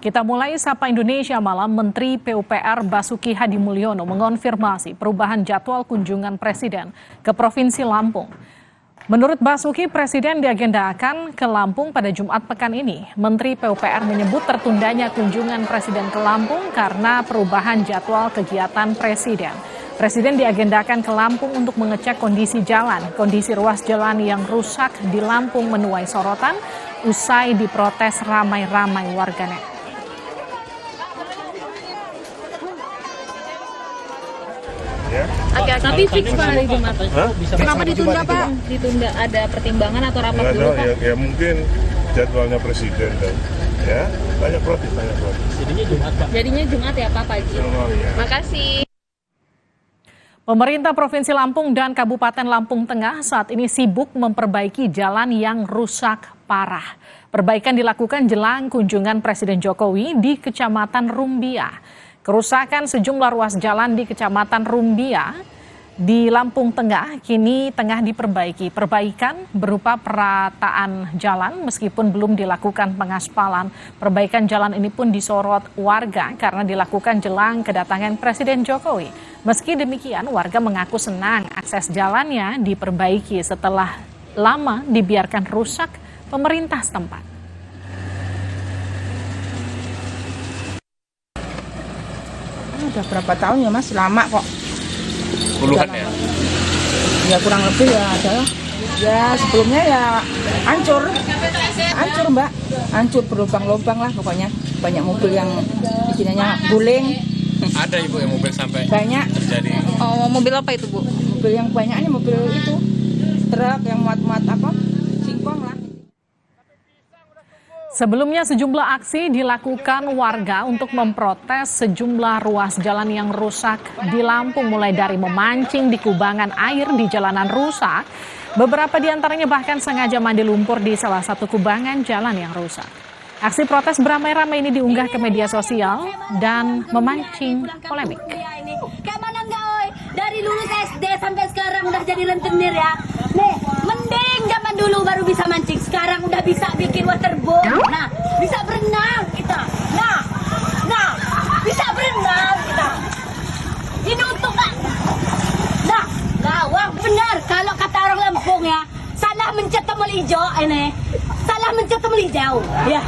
Kita mulai Sapa Indonesia Malam. Menteri PUPR Basuki Hadimulyono mengonfirmasi perubahan jadwal kunjungan Presiden ke Provinsi Lampung. Menurut Basuki, Presiden diagendakan ke Lampung pada Jumat pekan ini. Menteri PUPR menyebut tertundanya kunjungan Presiden ke Lampung karena perubahan jadwal kegiatan Presiden. Presiden diagendakan ke Lampung untuk mengecek kondisi jalan. Kondisi ruas jalan yang rusak di Lampung menuai sorotan usai diprotes ramai-ramai warganet. Ya. Tapi fix Pak hari Jumat. Kenapa ditunda Pak? Ditunda, ada pertimbangan atau rapat dulu Pak? Ya mungkin jadwalnya Presiden kan. Ya, banyak protes. Jadinya Jumat Pak. Jadinya Jumat ya Pak pagi. Makasih. Pemerintah Provinsi Lampung dan Kabupaten Lampung Tengah saat ini sibuk memperbaiki jalan yang rusak parah. Perbaikan dilakukan jelang kunjungan Presiden Jokowi di Kecamatan Rumbia. Kerusakan sejumlah ruas jalan di Kecamatan Rumbia di Lampung Tengah kini tengah diperbaiki. Perbaikan berupa perataan jalan meskipun belum dilakukan pengaspalan. Perbaikan jalan ini pun disorot warga karena dilakukan jelang kedatangan Presiden Jokowi. Meski demikian, warga mengaku senang akses jalannya diperbaiki setelah lama dibiarkan rusak pemerintah setempat. Udah berapa tahun ya Mas, lama kok. Puluhan ya? Ya kurang lebih ya adalah. Ya sebelumnya ya hancur Mbak, hancur berlubang-lubang lah pokoknya. Banyak mobil yang bikinannya guling. Ada Ibu yang mobil sampai banyak terjadi. Oh, mobil apa itu Bu? Mobil yang banyaknya mobil itu truk yang muat-muat apa singkong lah. Sebelumnya sejumlah aksi dilakukan warga untuk memprotes sejumlah ruas jalan yang rusak di Lampung, mulai dari memancing di kubangan air di jalanan rusak. Beberapa di antaranya bahkan sengaja mandi lumpur di salah satu kubangan jalan yang rusak. Aksi protes beramai-ramai ini diunggah ke media sosial dan memancing polemik. Kayak mana enggak, oi? Dari lulus SD sampai sekarang udah jadi rentenir ya. Nih, mending zaman dulu baru bisa mancing. Sekarang udah bisa bikin waterboard. Nah, bisa berenang kita. Nah, bisa berenang kita. Ini untuk nah, gawang benar kalau kata orang Lampung ya. Salah mencet tombol hijau ini. Salah mencet tombol hijau. Ya.